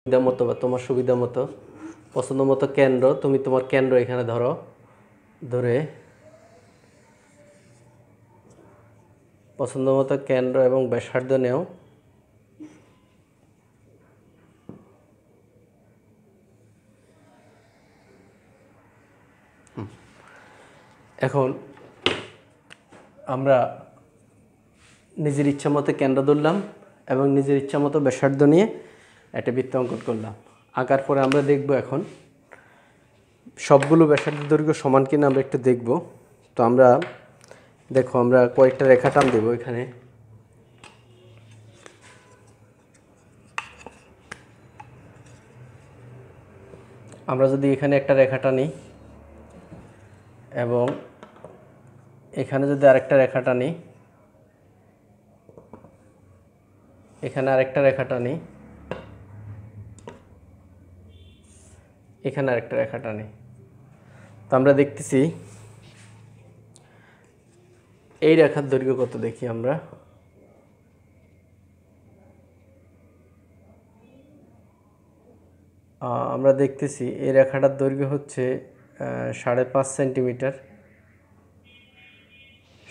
সুবিধা মতো বা তোমার সুবিধা মতো পছন্দ মতো কেন্দ্র, তুমি তোমার কেন্দ্র এখানে ধরো, ধরে পছন্দ মতো কেন্দ্র এবং ব্যাসার্ধ নেও। এখন আমরা নিজের ইচ্ছা মতো কেন্দ্র ধরলাম এবং নিজের ইচ্ছা মতো ব্যাসার্ধ নিয়ে একটা বৃত্ত অঙ্কন করলাম। আঁকার পরে আমরা দেখব এখন সবগুলো ব্যাসার্ধের দৈর্ঘ্য সমান কিনা আমরা একটু দেখব। তো আমরা দেখো, আমরা কয়েকটা রেখা টান দেব এখানে। আমরা যদি এখানে একটা রেখা টানি এবং এখানে যদি আরেকটা রেখা টানি, এখানে আরেকটা রেখা টানি, এখানে আরেকটা রেখা টানি, তো আমরা দেখতেছি এই রেখার দৈর্ঘ্য কত দেখি আমরা। আমরা দেখতেছি এই রেখাটার দৈর্ঘ্য হচ্ছে 5.5 সেন্টিমিটার,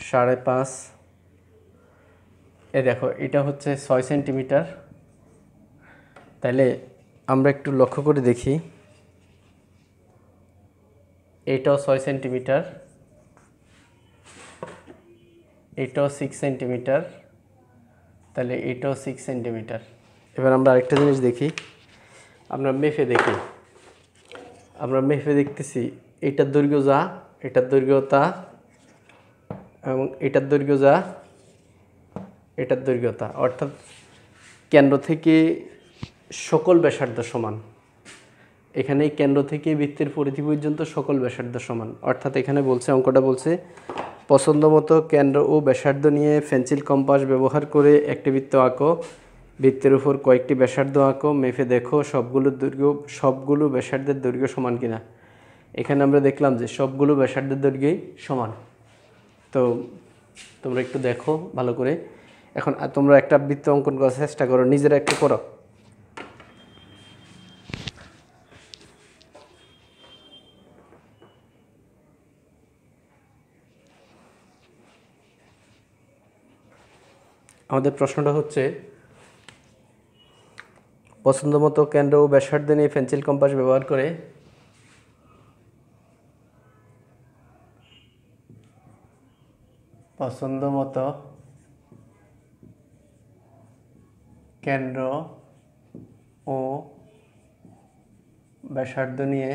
5.5। এই দেখো, এটা হচ্ছে 6 সেন্টিমিটার। তাহলে আমরা একটু লক্ষ্য করে দেখি, এটাও 6 সেন্টিমিটার, এটাও 6 সেন্টিমিটার, তাহলে এটাও 6 সেন্টিমিটার। এবার আমরা আরেকটা জিনিস দেখি, আমরা মেপে দেখি। আমরা মেপে দেখতেছি এটার দৈর্ঘ্য যা, এটার দৈর্ঘ্য তা, এবং এটার দৈর্ঘ্য যা, এটার দৈর্ঘ্য তা। অর্থাৎ কেন্দ্র থেকে সকল ব্যাসার্ধ সমান। এখানে কেন্দ্র থেকে বৃত্তের পরিধি পর্যন্ত সকল ব্যাসার্ধ সমান। অর্থাৎ এখানে বলছে, অঙ্কটা বলছে পছন্দ মতো কেন্দ্র ও ব্যাসার্ধ নিয়ে পেন্সিল কম্পাস ব্যবহার করে একটি বৃত্ত আঁকো। বৃত্তের উপর কয়েকটি ব্যাসার্ধ আঁকো, মেপে দেখো সবগুলো ব্যাসার্ধের দৈর্ঘ্য সমান কিনা। এখানে আমরা দেখলাম যে সবগুলো ব্যাসার্ধের দৈর্ঘ্যই সমান। তো তোমরা একটু দেখো ভালো করে। এখন তোমরা একটা বৃত্ত অঙ্কন করার চেষ্টা করো, নিজেরা একটু করো। আমাদের প্রশ্নটা হচ্ছে পছন্দ মতো কেন্দ্র ও ব্যাসার্ধ নিয়ে পেন্সিল কম্পাস ব্যবহার করে পছন্দ মতো কেন্দ্র ও ব্যাসার্ধ নিয়ে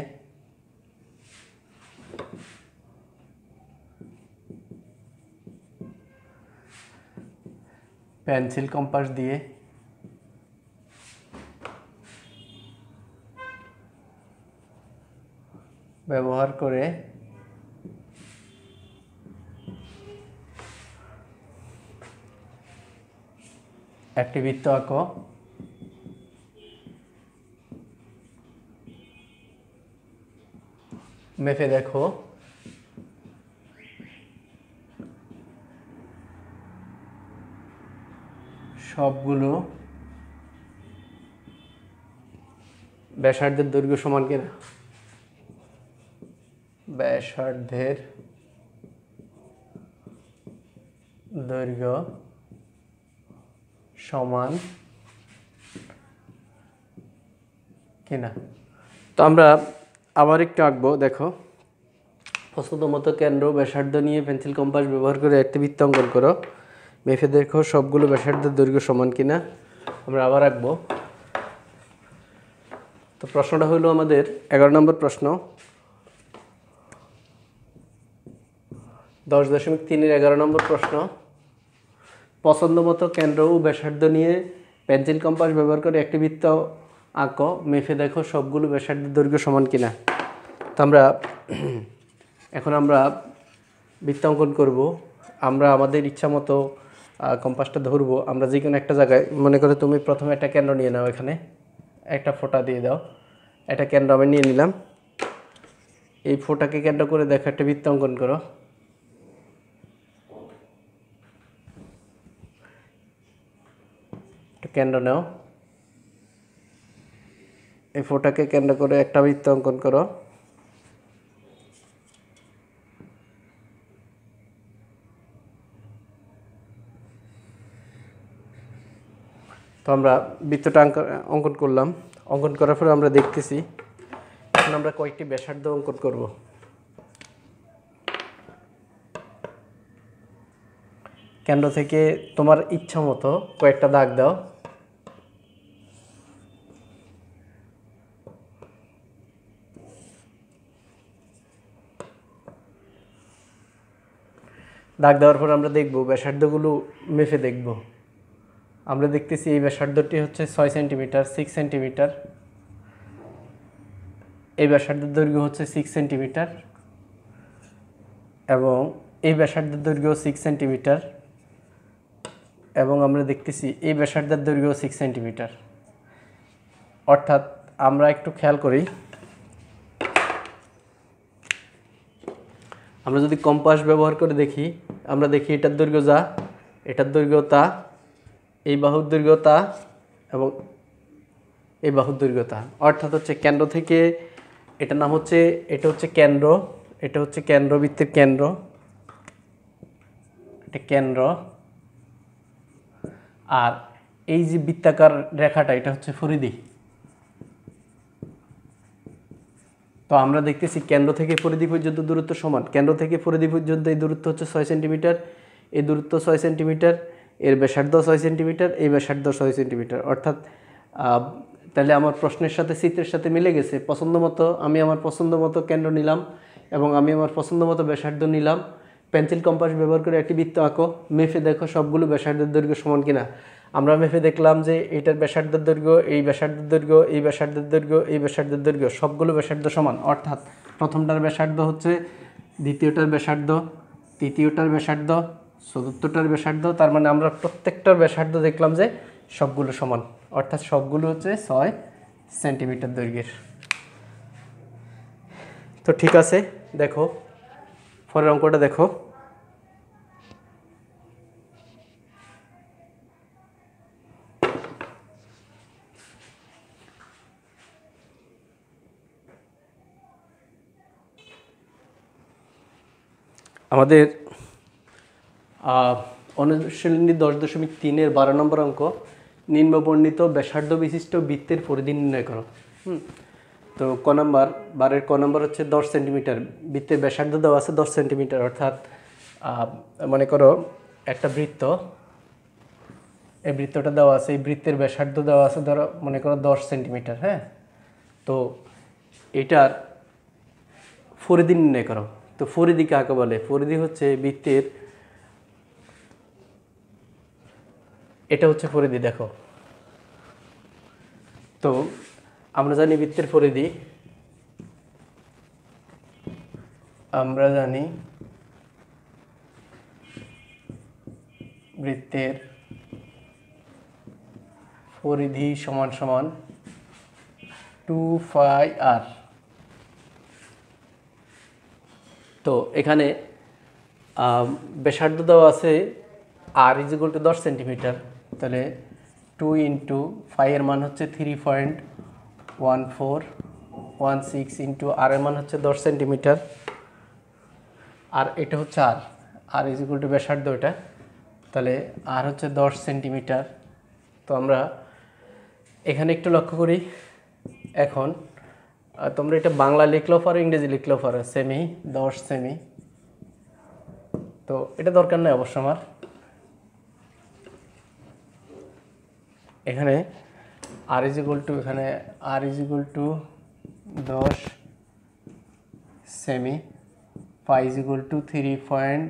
পেন্সিল কম্পাস দিয়ে ব্যবহার করে একটি বৃত্ত আঁকো। মেপে দেখো সবগুলো ব্যাসার্ধের দৈর্ঘ্য সমান কিনা। ব্যাসার্ধের দৈর্ঘ্য সমান কিনা। তো আমরা আবার একটু আঁকবো। দেখো, পছন্দ মতো কেন্দ্র ব্যাসার্ধ নিয়ে পেন্সিল কম্পাস ব্যবহার করে একটি বৃত্ত অঙ্কন করো। মেপে দেখো সবগুলো ব্যাসার্ধের দৈর্ঘ্য সমান কিনা। আমরা আবার আঁকবো। তো প্রশ্নটা হলো আমাদের 11 নম্বর প্রশ্ন, 10.3-এর 11 নম্বর প্রশ্ন। পছন্দ মতো কেন্দ্র ও ব্যাসার্ধ নিয়ে পেন্সিল কম্পাস ব্যবহার করে একটি বৃত্ত আঁকো। মেপে দেখো সবগুলো ব্যাসার্ধের দৈর্ঘ্য সমান কিনা। তো এখন আমরা বৃত্ত অঙ্কন করব। আমরা আমাদের ইচ্ছা মতো কম্পাসটা ধরবো। আমরা যে কোনো একটা জায়গায়, মনে করো তুমি প্রথমে একটা কেন্দ্র নিয়ে নাও, এখানে একটা ফোঁটা দিয়ে দাও। একটা কেন্দ্র আমি নিয়ে নিলাম। এই ফোঁটাকে কেন্দ্র করে দেখো একটা বৃত্ত অঙ্কন করো। একটা কেন্দ্র নাও, এই ফোটাকে কেন্দ্র করে একটা বৃত্ত অঙ্কন করো। তো আমরা বৃত্তটা অঙ্কন করলাম। অঙ্কন করার পরে আমরা দেখতেছি এখন আমরা কয়েকটি ব্যাসার্ধ অঙ্কন করব। কেন্দ্র থেকে তোমার ইচ্ছা মতো কয়েকটা দাগ দাও। দাগ দেওয়ার পর আমরা দেখব ব্যাসার্ধগুলো মেপে দেখব। আমরা দেখতেছি এই ব্যাসার্ধটি হচ্ছে 6 সেন্টিমিটার, 6 সেন্টিমিটার। এই ব্যাসার্ধের দৈর্ঘ্য হচ্ছে 6 সেন্টিমিটার এবং এই ব্যাসার্ধের দৈর্ঘ্য 6 সেন্টিমিটার এবং আমরা দেখতেছি এই ব্যাসার্ধের দৈর্ঘ্য 6 সেন্টিমিটার। অর্থাৎ আমরা একটু খেয়াল করি, আমরা যদি কম্পাস ব্যবহার করে দেখি, আমরা দেখি এটার দৈর্ঘ্য যা, এটার দৈর্ঘ্য তা, এই বাহুর দৈর্ঘ্য তা এবং এই বাহুর দৈর্ঘ্য তা। অর্থাৎ হচ্ছে কেন্দ্র থেকে, এটার নাম হচ্ছে, এটা হচ্ছে কেন্দ্র, এটা হচ্ছে কেন্দ্র, বৃত্তের কেন্দ্র, এটা কেন্দ্র। আর এই যে বৃত্তাকার রেখাটা এটা হচ্ছে পরিধি। তো আমরা দেখতেছি কেন্দ্র থেকে পরিধি পর্যন্ত দূরত্ব সমান। কেন্দ্র থেকে পরিধি পর্যন্ত এই দূরত্ব হচ্ছে 6 সেন্টিমিটার, এই দূরত্ব 6 সেন্টিমিটার, এর ব্যাসার্ধ 6 সেন্টিমিটার, এই ব্যাসার্ধ 6 সেন্টিমিটার। অর্থাৎ তাহলে আমার প্রশ্নের সাথে চিত্রের সাথে মিলে গেছে। পছন্দ মতো আমি আমার পছন্দ মতো কেন্দ্র নিলাম এবং আমি আমার পছন্দ মতো ব্যাসার্ধ নিলাম। পেন্সিল কম্পাস ব্যবহার করে একটি বৃত্ত আঁকো, মেপে দেখো সবগুলো ব্যাসার্ধের দৈর্ঘ্য সমান কিনা। আমরা মেপে দেখলাম যে এইটার ব্যাসার্ধের দৈর্ঘ্য, এই ব্যাসার্ধের দৈর্ঘ্য, এই ব্যাসার্ধের দৈর্ঘ্য, এই ব্যাসার্ধের দৈর্ঘ্য সবগুলো ব্যাসার্ধ সমান। অর্থাৎ প্রথমটার ব্যাসার্ধ হচ্ছে দ্বিতীয়টার ব্যাসার্ধ, তৃতীয়টার ব্যাসার্ধ, চতুর্থটার ব্যাসার্ধ। তার মানে আমরা প্রত্যেকটার ব্যাসার্ধ দেখলাম যে সবগুলো সমান। অর্থাৎ সবগুলো হচ্ছে 6 সেন্টিমিটার দৈর্ঘ্যের। তো ঠিক আছে, দেখো পরের অঙ্কটা দেখো। আমাদের অনুশীলনী 10.3-এর 12 নম্বর অঙ্ক, নিম্নবর্ণিত ব্যাসার্ধ বিশিষ্ট বৃত্তের পরিধি নির্ণয় করো। তো ক নম্বর, 12-এর ক নম্বর হচ্ছে 10 সেন্টিমিটার। বৃত্তের ব্যাসার্ধ দেওয়া আছে 10 সেন্টিমিটার। অর্থাৎ মনে করো একটা বৃত্ত, এই বৃত্তটা দেওয়া আছে, এই বৃত্তের ব্যাসার্ধ দেওয়া আছে ধরো মনে করো 10 সেন্টিমিটার। হ্যাঁ, তো এটার পরিধি নির্ণয় করো। তো পরিধি কাকে বলে? পরিধি হচ্ছে বৃত্তের, এটা হচ্ছে পরিধি। দেখো, তো আমরা জানি বৃত্তের পরিধি, আমরা জানি বৃত্তের পরিধি সমান সমান 2πr। তো এখানে ব্যাসার্ধ দেওয়া আছে r = 10 সেন্টিমিটার। তাহলে 2 × π এর মান হচ্ছে 3.1416 × r এর মান হচ্ছে 10 সেন্টিমিটার। আর এটা হচ্ছে r = ব্যাসার্ধ এটা। তাহলে r হচ্ছে 10 সেন্টিমিটার। তো আমরা এখানে একটু লক্ষ্য করি। এখন তোমরা এটা বাংলা লিখলেও পারো, ইংরেজি লিখলেও পারো, সেমি, 10 সেমি। তো এটা দরকার নেই অবশ্য আমার। এখানে r = এখানে r = 10 সেমি, π = 3.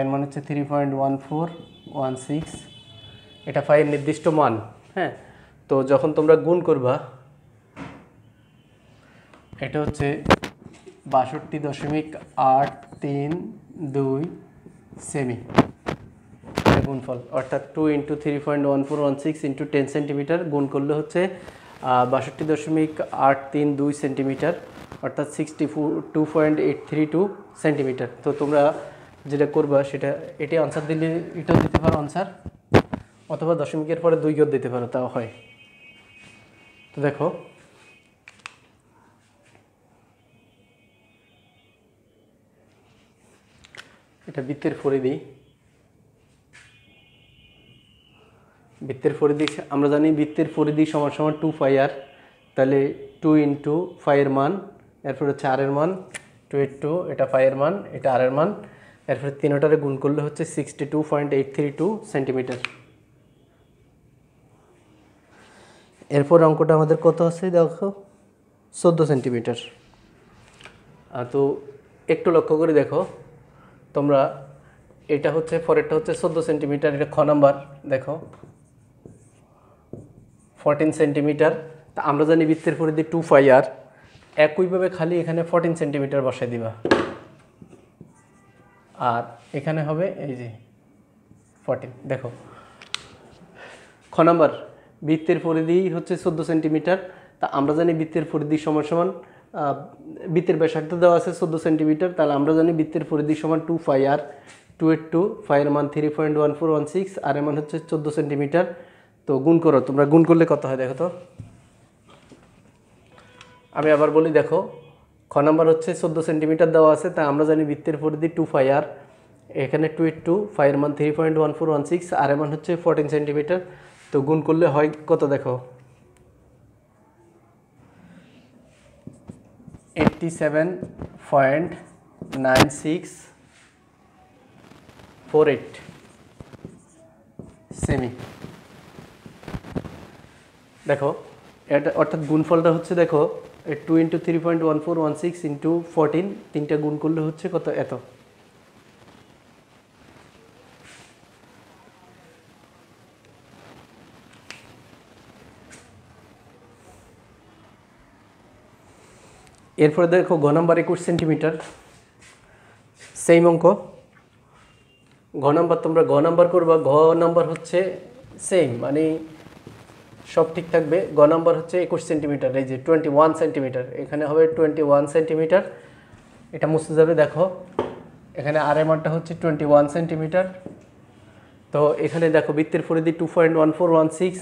এর মান হচ্ছে 3.1416। এটা এর নির্দিষ্ট মান। হ্যাঁ, তো যখন তোমরা গুণ করবা, এটা হচ্ছে 62.832 সেমি গুণফল। অর্থাৎ 2 × 3.1416 × 10 সেন্টিমিটার গুণ করলে হচ্ছে 62.832 সেন্টিমিটার, অর্থাৎ 62.832 সেন্টিমিটার। তো তোমরা যেটা করবা সেটা, এটি আনসার দিলে এটাও দিতে পারো আনসার, অথবা দশমিকের পরে 2 ঘর দিতে পারো, তাও হয়। তো দেখো এটা বৃত্তের পরিধি। বৃত্তের পরিধি আমরা জানি বৃত্তের পরিধি সমান সমান 2 পাই আর, তাহলে 2 ইন্টু ফাইয়ের মান, এরপর হচ্ছে আর এর মান 2 এটা ফাইয়ের মান, এটা আর এর মান, এরপরে তিনটারে গুণ করলে হচ্ছে 62.832 সেন্টিমিটার। এরপর অঙ্কটা আমাদের কত আছে দেখো, 14 সেন্টিমিটার। তো একটু লক্ষ্য করে দেখো তোমরা, এটা হচ্ছে পরেরটা হচ্ছে 14 সেন্টিমিটার, এটা খ নাম্বার। দেখো 14 সেন্টিমিটার। তা আমরা জানি বৃত্তের পরিধি 2 পাই আর, একইভাবে খালি এখানে 14 সেন্টিমিটার বসাই দিবা, আর এখানে হবে এই যে 14। দেখো খ নাম্বার বৃত্তের পরিধি হচ্ছে 14 সেন্টিমিটার। তা আমরা জানি বৃত্তের পরিধি সমান সমান, বৃত্তের ব্যাসার্ধ দেওয়া আছে 14 সেন্টিমিটার, তাহলে আমরা জানি বৃত্তের পরিধি সমান 2 পাই আর, 2 ফাইয়ের মান 3.1416, আর এর মান হচ্ছে 14 সেন্টিমিটার। তো গুণ করো, তোমরা গুণ করলে কত হয় দেখো তো। আমি আবার বলি, দেখো খ নাম্বার হচ্ছে 14 সেন্টিমিটার দেওয়া আছে, তা আমরা জানি বৃত্তের পরিধি 2 পাই আর, এখানে 2 ফাইয়ের মান 3.1416, আর এর মান হচ্ছে 14 সেন্টিমিটার। তো গুণ করলে হয় কত দেখো, 87.9648 সেমি। দেখো এটা অর্থাৎ গুণফলটা হচ্ছে, দেখো 2 ইন্টু 3.1416 ইন্টু 14, তিনটা গুণ করলে হচ্ছে কত, এত। এরপরে দেখো ঘ নাম্বার 21 সেন্টিমিটার, সেম অঙ্ক। ঘ নাম্বার তোমরা ঘ নাম্বার করবা, ঘ নাম্বার হচ্ছে সেম, মানে সব ঠিক থাকবে। গ নাম্বার হচ্ছে 21 সেন্টিমিটার, এই যে 21 সেন্টিমিটার, এখানে হবে 21 সেন্টিমিটার, এটা মুছে যাবে। দেখো এখানে আর এর মানটা হচ্ছে 21 সেন্টিমিটার। তো এখানে দেখো বৃত্তের পরিধি 2.1416,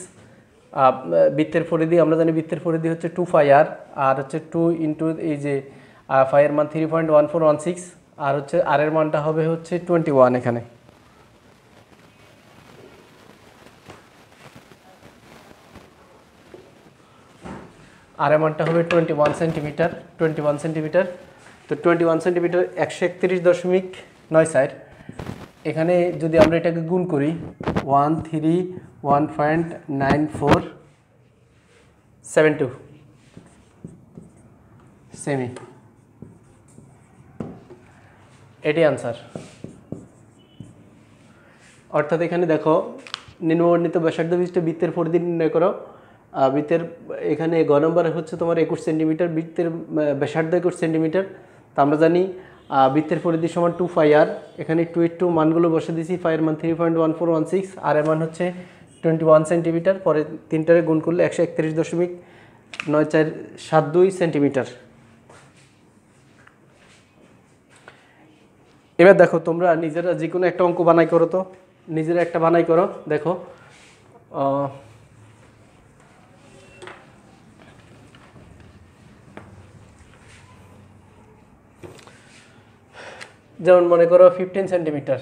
বৃত্তের পরিধি আমরা জানি বৃত্তের পরিধি হচ্ছে 2 পাই আর, আর হচ্ছে 2 ইন্টু এই যে ফাইয়ের মান 3.1416, আর হচ্ছে আর এর মানটা হবে হচ্ছে 21। এখানে আর এর মানটা হবে 21 সেন্টিমিটার, 21 সেন্টিমিটার। তো 21 সেন্টিমিটার 131.94। এখানে যদি আমরা এটাকে গুণ করি 131.9472 সেমি, এটি আনসার। অর্থাৎ এখানে দেখো নিম্নবর্ণিত ব্যাসার্ধ বিশিষ্ট বৃত্তের পরিধি নির্ণয় করো। বৃত্তের এখানে গ নম্বরে হচ্ছে তোমার 21 সেন্টিমিটার, বৃত্তের ব্যাসার্ধ 21 সেন্টিমিটার। তা আমরা জানি বৃত্তের পরিধি সমান 2 পাই আর, এখানে 2 মানগুলো বসে দিয়েছি, ফাইয়ের মান 3.1416, আর এর মান হচ্ছে 21 সেন্টিমিটার। পরে তিনটারে গুণ করলে 131.9472 সেন্টিমিটার। এবার দেখো তোমরা নিজেরা যে কোনো একটা অঙ্ক বানাই করো, তো নিজেরা একটা বানাই করো। দেখো যেমন মনে করো 15 সেন্টিমিটার,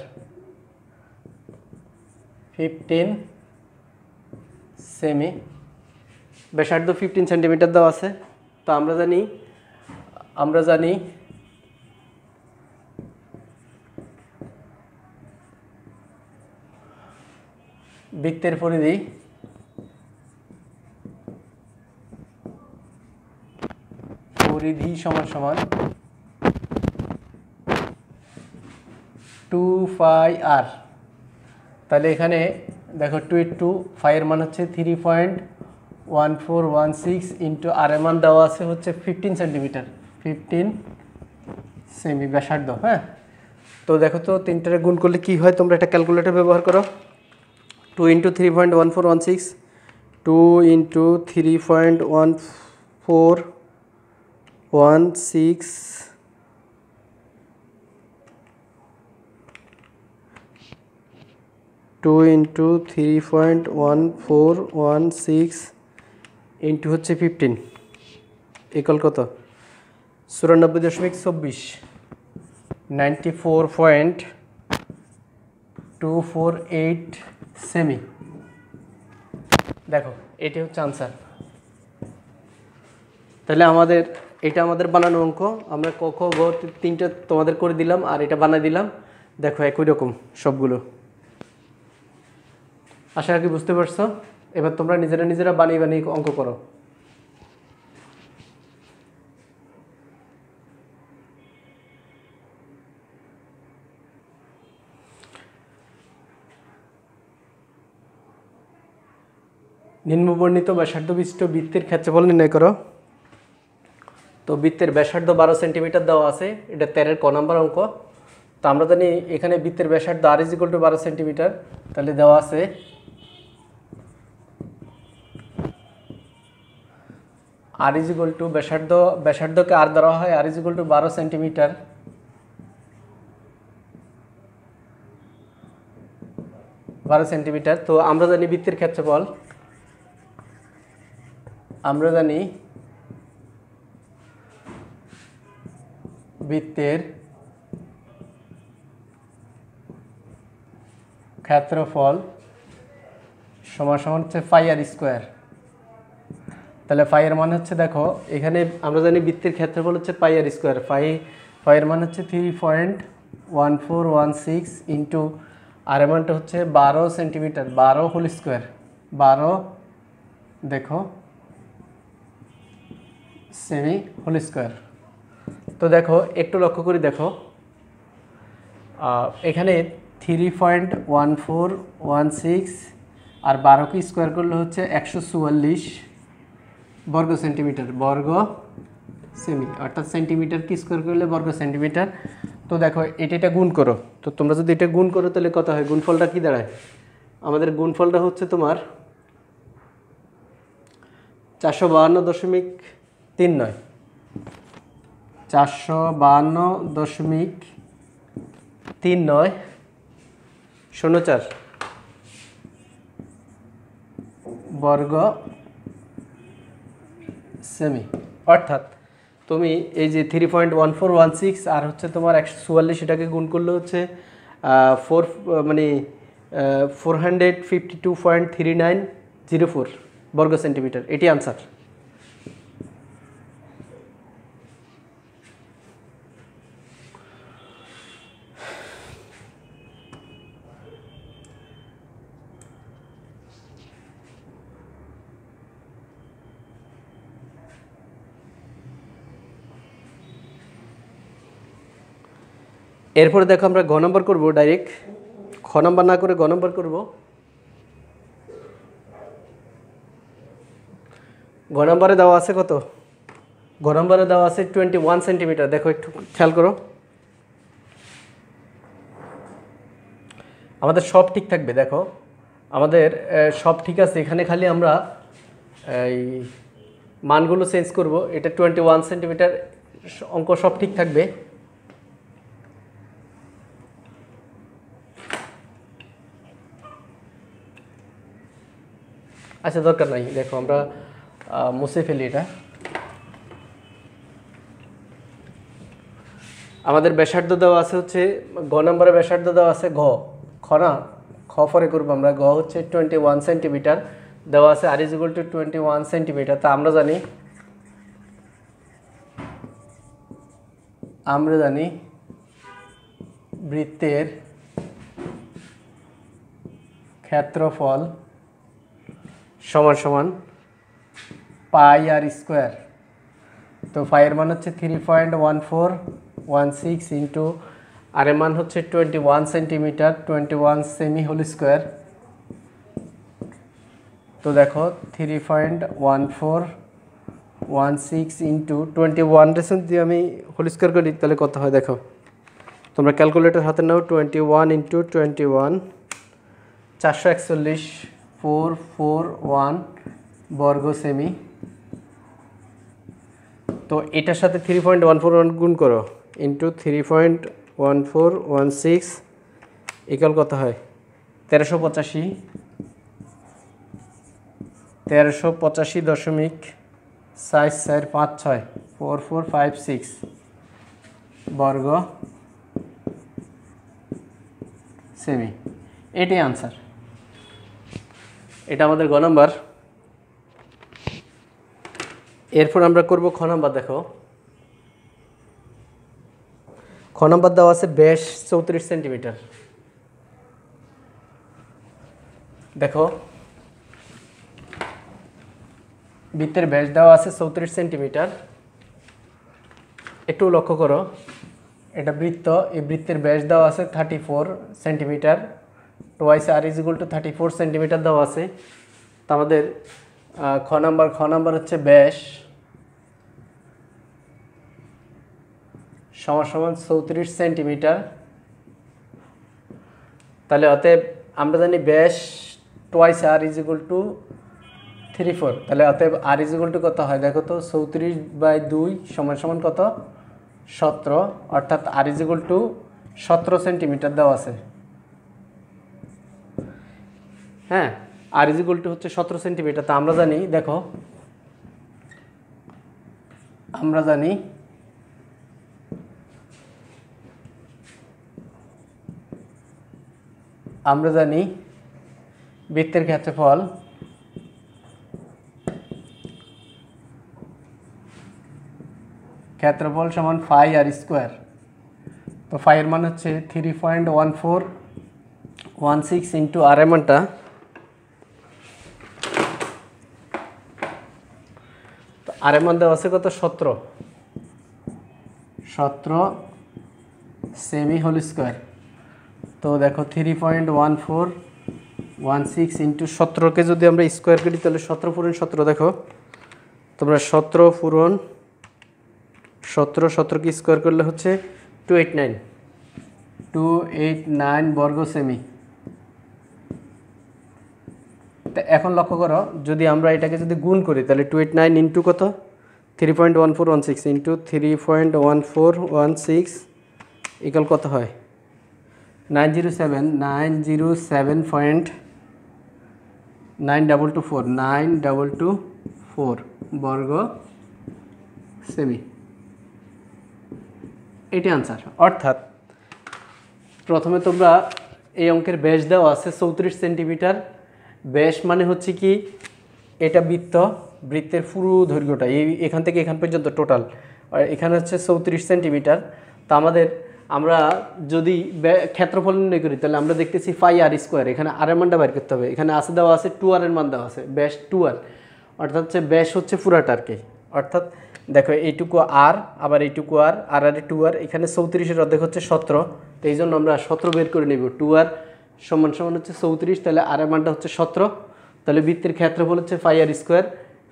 15 সেমি, ব্যাসার্ধ 15 সেন্টিমিটার দেওয়া আছে। তো আমরা জানি বৃত্তের পরিধি সমান সমান 2 পাই আর। তাহলে এখানে দেখো 2 ফাইয়ের মান হচ্ছে 3.1416 ইন্টু আর এর মান দেওয়া আছে হচ্ছে 15 সেন্টিমিটার, 15 সেমি ব্যাসার্ধ। হ্যাঁ, তো দেখো তো তিনটারে গুণ করলে কি হয়, তোমরা একটা ক্যালকুলেটর ব্যবহার করো। 2 ইন্টু 3.1416, 2 ইন্টু 3.1416, 2 ইন্টু 3.1416 ইন্টু হচ্ছে 15 ইকুয়াল কত 94.24 94.248 সেমি। দেখো এটি হচ্ছে আনসার। তাহলে এটা আমাদের বানানো অঙ্ক। আমরা ক খ গ তিনটা তোমাদের করে দিলাম আর এটা বানাই দিলাম। দেখো একই রকম সবগুলো। আশা করি বুঝতে পারছো। এবার তোমরা নিজেরা বানিয়ে অঙ্ক করো। নিম্নবর্ণিত ব্যাসার্ধ বিশিষ্ট বৃত্তের ক্ষেত্রফল নির্ণয় করো। তো বৃত্তের ব্যাসার্ধ 12 সেন্টিমিটার দেওয়া আছে, এটা 13 ক নাম্বার অঙ্ক। তো আমরা জানি এখানে বৃত্তের ব্যাসার্ধ r = 12 সেন্টিমিটার, তাহলে দেওয়া আছে r = ব্যাসার্ধকে r ধরা হয়, r = 12 সেন্টিমিটার। তো আমরা জানি বৃত্তের ক্ষেত্রফল, আমরা জানি বৃত্তের ক্ষেত্রফল সমান হচ্ছে পাই আর স্কোয়ার। তাহলে পাই এর মান হচ্ছে, দেখো এখানে আমরা জানি বৃত্তের ক্ষেত্রফল হচ্ছে পাই আর স্কোয়ার। পাই এর মান হচ্ছে 3.1416 ইন্টু আর এর মানটা হচ্ছে 12 সেন্টিমিটার, 12 হোল স্কোয়ার, 12 দেখো সেমি হোল স্কোয়ার। তো দেখো একটু লক্ষ্য করে দেখো, এখানে 3.1416 আর 12কে স্কোয়ার করলে হচ্ছে 144 বর্গ সেন্টিমিটার, বর্গ সেমি, অর্থাৎ সেন্টিমিটার কি স্কোয়ার করলে বর্গ সেন্টিমিটার। তো দেখো এটা গুণ করো। তো তোমরা যদি এটা গুণ করো তাহলে কত হয়, গুণফলটা কি দাঁড়ায়? আমাদের গুণফলটা হচ্ছে তোমার 452.39, 452.39 04 বর্গ সেমি। অর্থাৎ তুমি এই যে 3.1416 আর হচ্ছে তোমার 144, এটাকে গুণ করলে হচ্ছে 452.3904 বর্গ সেন্টিমিটার। এটি আনসার। এরপরে দেখো আমরা ঘ নম্বর করবো, ডাইরেক্ট খ নম্বর না করে ঘ নম্বর করবো। ঘ নম্বরে দেওয়া আছে কত? ঘ নম্বরে দেওয়া আছে 21 সেন্টিমিটার। দেখো একটু খেয়াল করো, আমাদের সব ঠিক থাকবে। দেখো আমাদের সব ঠিক আছে, এখানে খালি আমরা এই মানগুলো চেঞ্জ করব। এটা 21 সেন্টিমিটার, অঙ্ক সব ঠিক থাকবে। আচ্ছা দরকার নাই, দেখো আমরা মুছে ফেলি এটা। আমাদের ব্যাসার্ধ দেওয়া আছে হচ্ছে, গ নম্বরে ব্যাসার্ধ দেওয়া আছে খ পরে করবো আমরা। গ হচ্ছে 21 সেন্টিমিটার দেওয়া আছে, আর = 21 সেন্টিমিটার। তা আমরা জানি বৃত্তের ক্ষেত্রফল সমান পাই আর স্কোয়ার। তো পাই এর মান হচ্ছে 3.1416 ইন্টু আর এর মান হচ্ছে 21 সেন্টিমিটার, 21 সেমি হোল স্কোয়ার। তো দেখো 3.1416 ইন্টু 21 দিয়ে আমি হোল স্কোয়ার করি তাহলে কত হয় দেখো, তোমরা ক্যালকুলেটর হাতে নাও। 21 ইন্টু 21, 441 বর্গ সেমি। তো এটার সাথে 3.141 গুণ করো, ইন্টু 3.1416 ইকুয়াল কত হয় 1385 1385.4456 4456 বর্গ সেমি। এটাই আনসার। এটা আমাদের গ নাম্বার। এরপর আমরা করব খ নাম্বার। দেখো খ নাম্বার দেওয়া আছে ব্যাস 34 সেন্টিমিটার। দেখো বৃত্তের ব্যাস দেওয়া আছে 34 সেন্টিমিটার। একটু লক্ষ্য করো, এটা বৃত্ত, এই বৃত্তের ব্যাস দেওয়া আছে 34 centimetre, twice r is equal to 34 centimetre দেওয়া আছে। তো আমাদের খ নাম্বার হচ্ছে ব্যাস সমান 34 সেন্টিমিটার। তাহলে অতএব আমরা জানি ব্যাস twice r is equal to 34। তাহলে অতএব আর ইজ ইকুয়াল টু কত হয় দেখো তো, 34/2 সমান কত, 17। অর্থাৎ আর ইজ ইকুয়াল টু 17 সেন্টিমিটার দেওয়া আছে। হ্যাঁ, আর ইজ ইকুয়াল টু হচ্ছে 17 সেন্টিমিটার। তা আমরা জানি, দেখো আমরা জানি বৃত্তের ক্ষেত্রফল সমান ফাই আর স্কোয়ার। তো ফাই এর মান হচ্ছে 3.1416 ইন্টু আর এর মানটা আর এর মান দেওয়া আছে কত, 17 সেমি হোল স্কোয়ার। তো দেখো 3.1416 ইন্টু 17কে যদি আমরা স্কোয়ার করি তাহলে 17 পূরণ 17, দেখো তোমরা 17 পূরণ 17কে স্কোয়ার করলে হচ্ছে 289 বর্গ সেমি। তা এখন লক্ষ্য করো, যদি আমরা এটাকে যদি গুণ করি তাহলে 289 ইন্টু কত, 3.1416 ইন্টু 3.1416 ইকুয়াল কত হয়, 907.922492224 বর্গ সেমি। এটি আনসার। অর্থাৎ প্রথমে তোমরা এই অঙ্কের ব্যাস দেওয়া আছে 34 সেন্টিমিটার। ব্যাস মানে হচ্ছে কি, এটা বৃত্তের পুরো দৈর্ঘ্যটা এখান থেকে এখান পর্যন্ত টোটাল, আর এখানে হচ্ছে 34 সেন্টিমিটার। তা আমরা যদি ক্ষেত্রফল নির্ণয় করি তাহলে আমরা দেখতেছি ফাই আর স্কোয়ার। এখানে আর এর মানটা বের করতে হবে। এখানে দেওয়া আছে 2 আর এর মান দেওয়া আছে, ব্যাস 2 আর, অর্থাৎ হচ্ছে ব্যাস হচ্ছে পুরাটা আর কি। অর্থাৎ দেখো এইটুকু আর, আবার এইটুকু আর, আর 2 আর, এখানে 34-এর অর্ধেক হচ্ছে 17। তো এই জন্য আমরা 17 বের করে নেব। 2 আর সমান হচ্ছে 34, তাহলে আর এর মানটা হচ্ছে 17। তাহলে বৃত্তের ক্ষেত্রফল হচ্ছে ফাই আর স্কোয়ার।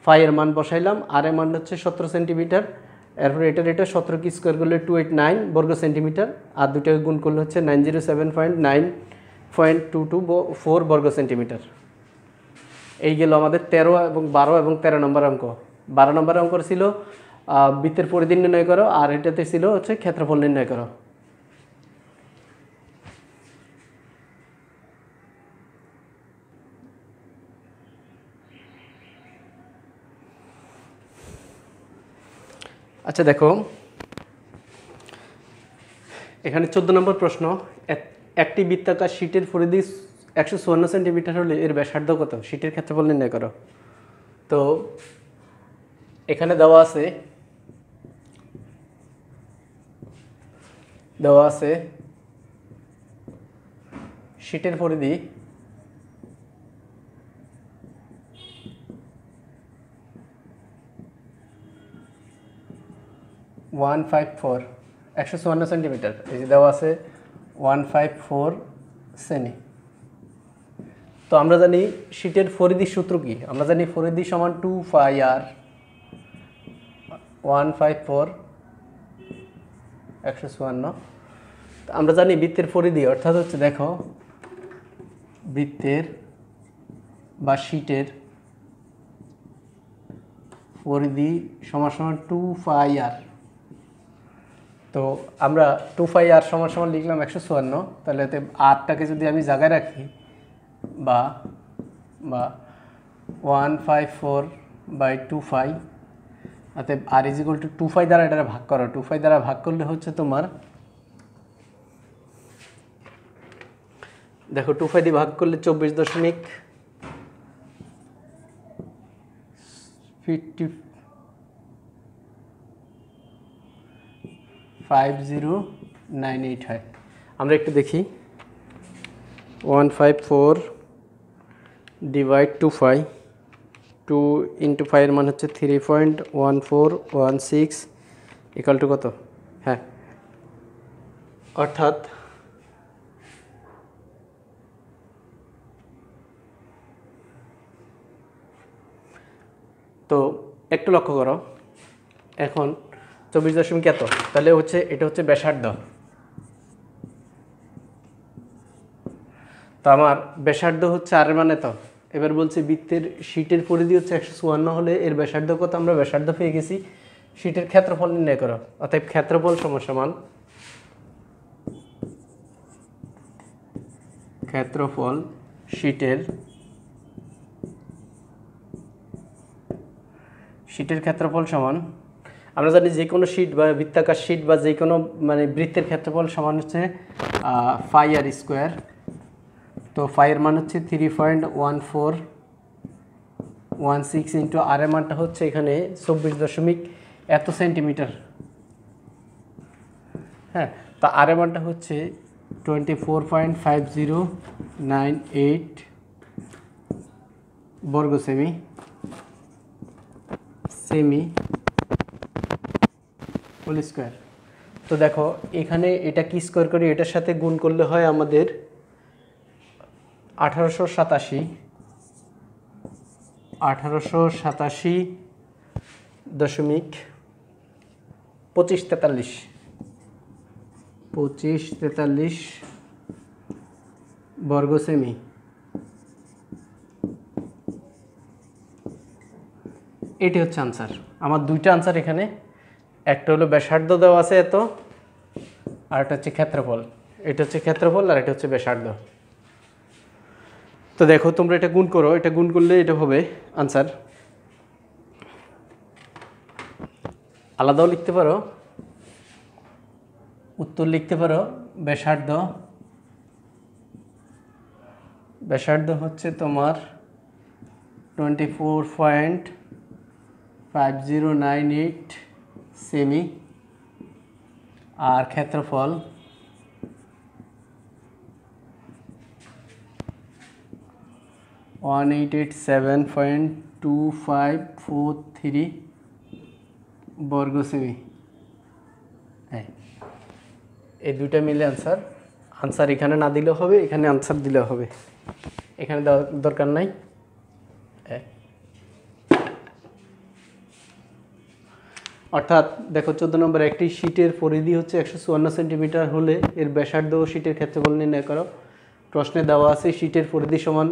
ফাই এর মান বসাইলাম, আর এর মান হচ্ছে 17 সেন্টিমিটার। এরপর এটা 17কে স্কোয়ার করলে 289 বর্গ সেন্টিমিটার, আর দুটাকে গুণ করলে হচ্ছে 907.9.224 বর্গ সেন্টিমিটার। এই গেল আমাদের 13 এবং 12 এবং 13 নম্বর অঙ্ক। 12 নম্বর অঙ্ক ছিল বৃত্তের পরিধি নির্ণয় করো, আর এটাতে ছিল হচ্ছে ক্ষেত্রফল নির্ণয় করো। আচ্ছা দেখো, এখানে 14 নম্বর প্রশ্ন, একটি বৃত্তাকার শীটের পরিধি 154 সেন্টিমিটার হলে এর ব্যাসার্ধ কত, শীটের ক্ষেত্রফল নির্ণয় করো। তো এখানে দেওয়া আছে শীটের পরিধি 154 সেন্টিমিটার। এই যে দেওয়া আছে 154 সেমি। তো আমরা জানি শীটের পরিধির সূত্র কি, আমরা জানি পরিধি সমান 2 পাই আর 154 154। আমরা জানি বৃত্তের পরিধি অর্থাৎ হচ্ছে, দেখো বৃত্তের বা শীটের পরিধি সমান 2 পাই আর। তো আমরা 2 পাই আর সমান লিখলাম 154। তাহলে আরটাকে যদি আমি জায়গায় রাখি বা 154/2 অতএব r = 2 দ্বারা এটা ভাগ করো, 2 দ্বারা ভাগ করলে হচ্ছে তোমার, দেখো 2 দিয়ে ভাগ করলে 24.5098 হয়। আমরা একটু দেখি 154 ডিভাইড 2 2 × 5 এর মান হচ্ছে 3.1416 ইকুয়াল টু কত? হ্যাঁ, অর্থাৎ তো একটু লক্ষ্য করো, এখন 24 এত, তাহলে হচ্ছে এটা হচ্ছে ব্যাসার্ধ। তো আমার ব্যাসার্ধ হচ্ছে আর এর মানে তো, এবার বলছে বৃত্তের শীটের পরিধি হচ্ছে 154 হলে এর ব্যাসার্ধ কত? আমরা ব্যাসার্ধ পেয়ে গেছি, শীটের ক্ষেত্রফল নির্ণয় করো। অতএব ক্ষেত্রফল সমান ক্ষেত্রফল শীটের ক্ষেত্রফল সমান, আমরা জানি যে কোনো শীট বা বৃত্তাকার শীট বা যে কোনো মানে বৃত্তের ক্ষেত্রফল সমান হচ্ছে πr²। তো এর মান হচ্ছে 3.1416 ইন্টু আর এর মানটা হচ্ছে এখানে 24 এত সেন্টিমিটার। হ্যাঁ, তা আর এর মানটা হচ্ছে 24.5098 বর্গ সেমি হোল স্কোয়ার। তো দেখো এখানে এটা কি স্কোয়ার করি, এটার সাথে গুণ করলে হয় আমাদের 1887.2543 বর্গ সেমি। এটি হচ্ছে আনসার। আমার দুইটা আনসার এখানে, একটা হলো ব্যাসার্ধ দেওয়া আছে এত, আর একটা হচ্ছে ক্ষেত্রফল। এটা হচ্ছে ক্ষেত্রফল আর এটা হচ্ছে ব্যাসার্ধ। তো দেখো তোমরা এটা গুণ করো, এটা গুণ করলে এটা হবে আনসার। আলাদাও লিখতে পারো, উত্তর লিখতে পারো ব্যাসার্ধ হচ্ছে তোমার 24.5098 সেমি, আর ক্ষেত্রফল 1887.2543 বর্গ সেমি। হ্যাঁ, এই দুইটা মিলে আনসার এখানে না দিলেও হবে, এখানে আনসার দিলেও হবে, এখানে দেওয়ার দরকার নাই। অর্থাৎ দেখো 14 নম্বর, একটি শীটের পরিধি হচ্ছে 154 সেন্টিমিটার হলে এর ব্যাসার্ধ ও শীটের ক্ষেত্রফল নির্ণয় করো। প্রশ্নে দেওয়া আছে শীটের পরিধি সমান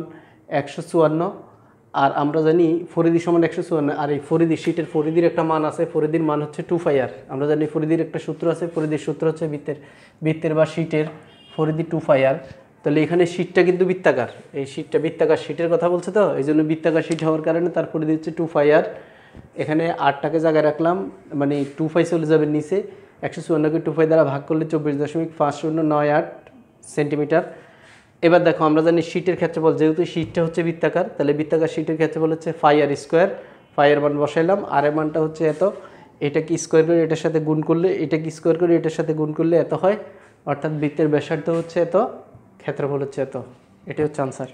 154, আর আমরা জানি পরিধি সমান 154, আর এই শীটের পরিধির একটা মান আছে, পরিধির মান হচ্ছে 2πr। আমরা জানি পরিধির একটা সূত্র আছে, পরিধির সূত্র হচ্ছে বৃত্তের বা শীটের পরিধি 2πr। তাহলে এখানে শীটটা কিন্তু বৃত্তাকার, এই শীটটা বৃত্তাকার শীটের কথা বলছে, তো এই জন্য বৃত্তাকার শীট হওয়ার কারণে তার পরিধি হচ্ছে 2πr। এখানে 8টাকে জায়গায় রাখলাম, মানে 2π চলে যাবে নিচে, 154কে 2π দ্বারা ভাগ করলে 24.5098 সেন্টিমিটার। এবার দেখো আমরা জানি শীটের ক্ষেত্রফল, যেহেতু শীটটা হচ্ছে বৃত্তাকার, তাহলে বৃত্তাকার শীটের ক্ষেত্রফল হচ্ছে πr²। এর মান বসাইলাম, আর এর মানটা হচ্ছে এত, এটাকে স্কোয়ার করে এটার সাথে গুণ করলে, এটাকে স্কোয়ার করে এটার সাথে গুণ করলে এত হয়। অর্থাৎ বৃত্তের ব্যাসার্ধ হচ্ছে এত, ক্ষেত্রফল হচ্ছে এত। এটি হচ্ছে আনসার।